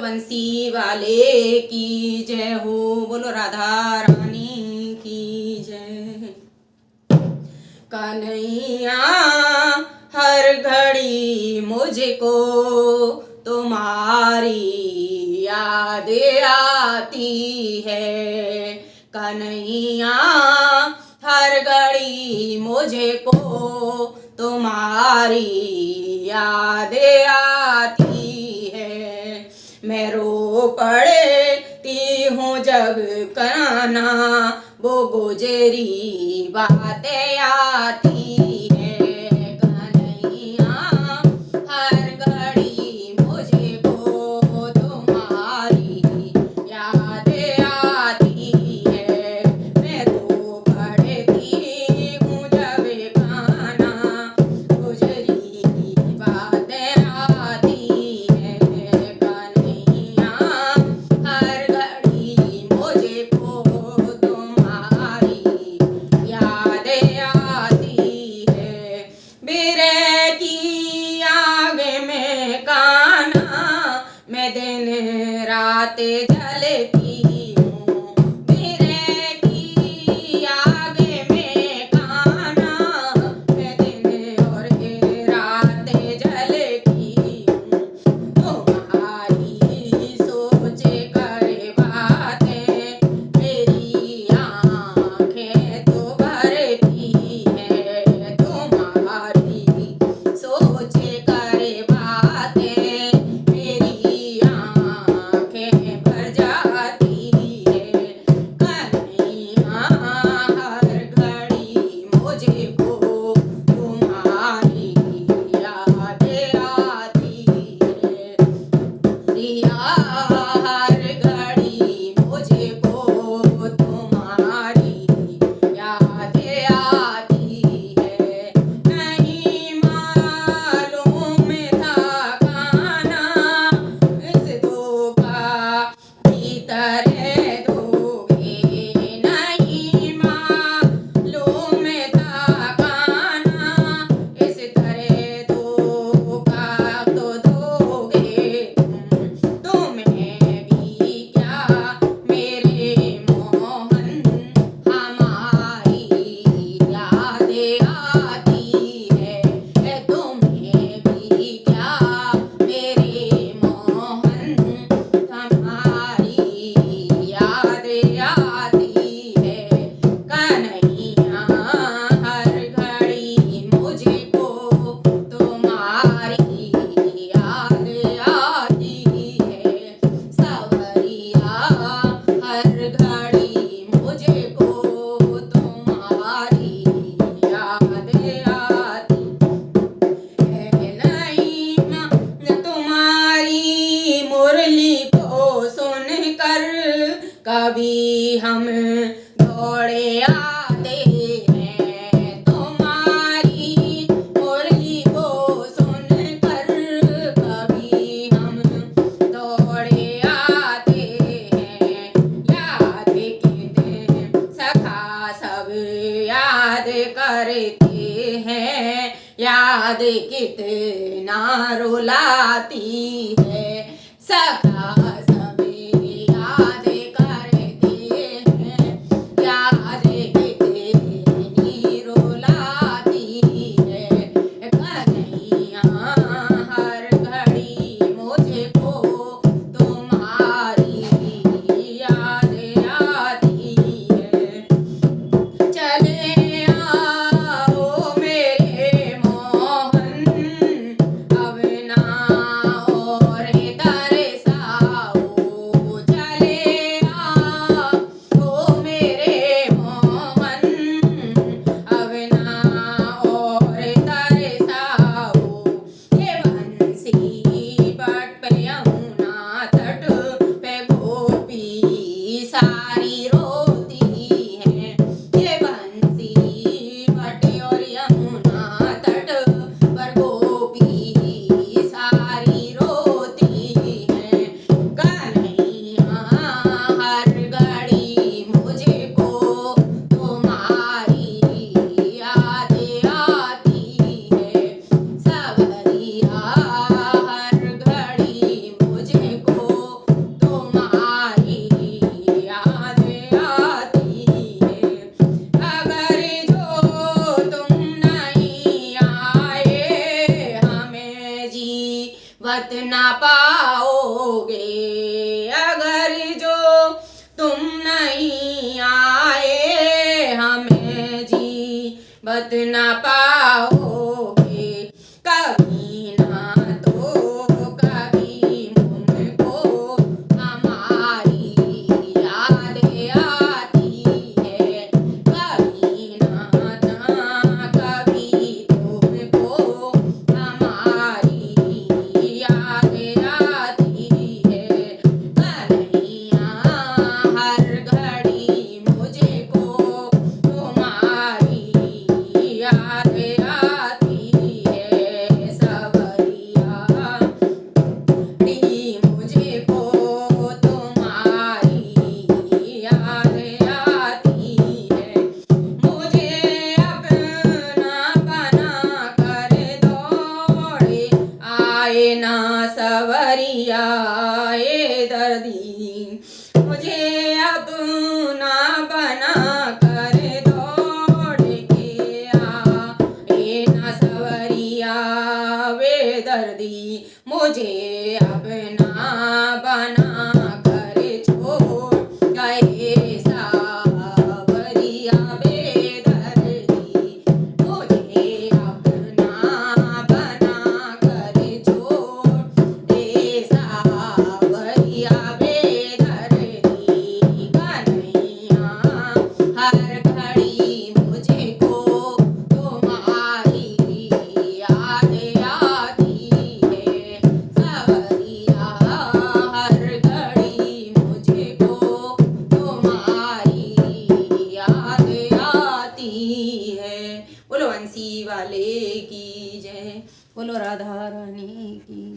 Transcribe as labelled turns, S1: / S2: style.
S1: बंसी वाले की जय हो। बोलो राधा रानी की जय। कन्हैया हर घड़ी मुझको तुम्हारी याद आती है। कन्हैया हर घड़ी मुझको तुम्हारी याद आती है। मैं रो पड़ती हूँ जब कान्हा वो गुजरी बातें आती है। कन्हैया हर घड़ी मुझको तुम्हारी याद आती है। मैं रो पड़ती हूँ जब कान्हा गुजरी बातें आती है। कन्हैया हर घड़ी मुझको तुम्हारी याद आती है। बिरह की आग में कान्हा मैं दिन रात जलती हूँ। बिरह की आग में कान्हा मैं दिन और रात जलती हूँ। तुम्हारी सोच कर बातें मेरी आँखें तो भरती है। तुम्हारी सोच कर बातें मेरी आँखें भर जाती है। कन्हैया हर घड़ी मुझको तुम्हारी याद आती है। दिया हर घड़ी मुझको तुम्हारी याद आती है। नहीं मालूम था कान्हा इस धोखा की तरह दोगे। नहीं मालूम था कान्हा इस तरह धोखा तो दोगे तुम। तुम्हें भी क्या मेरे मोहन हमारी याद आती है। तुम्हें भी क्या मेरे मोहन हमारी याद आती है। कन्हैया हर घड़ी मुझको तुम्हारी याद आती है। सवरिया हर घड़ी मुझको तुम्हारी याद आती है। नहीं तुम्हारी मुरली को सुनकर कभी हम दौड़े आते हैं। तुम्हारी मुरली को सुनकर कभी हम दौड़े आते हैं। याद कितने सखा सब याद करते हैं। याद कितना रुलाती है। सखा सब याद करते हैं। याद कितनी रुलाती है। कन्हैया हर घड़ी मुझको तुम्हारी याद आती है। चले आओ मेरे मोहन अब ना और तरसाओ। चले आओ मेरे मोहन अब ना और तरसाओ। ये बंसी बट पे यमुना तट पे गोपी सारी रोती है। ये बंसी बट और यमुना तट पर गोपी सारी रोती है। कन्हैया हर घड़ी मुझको तुम्हारी याद आती है। सवरिया हर घड़ी मुझको मत ना पाओगे कभी ना तो कभी मुझको हमारी याद आती है कभी ना कभी तुमको हमारी याद आती है कन्हैया हर घड़ी मुझको तुम्हारी याद आती है सवरिया मुझको तुम्हारी याद आती है मुझे अपना बना कर दौड़े आए ना सवरिया ए दर्दी मुझे अपना बना कर दौड़ के आए ना सवरिया वे दर्दी मुझे अपना बना कर छोड़ गए सावरिया बेदर्दी मुझे अपना बना कर छोड़ दे सावरिया बेदर्दी कन्हैया हर घड़ी मुझको तुम्हारी याद आती है सवरिया हर घड़ी मुझको तुम्हारी याद आती है। बोलो बंसी वाले की जय बोलो राधा रानी की।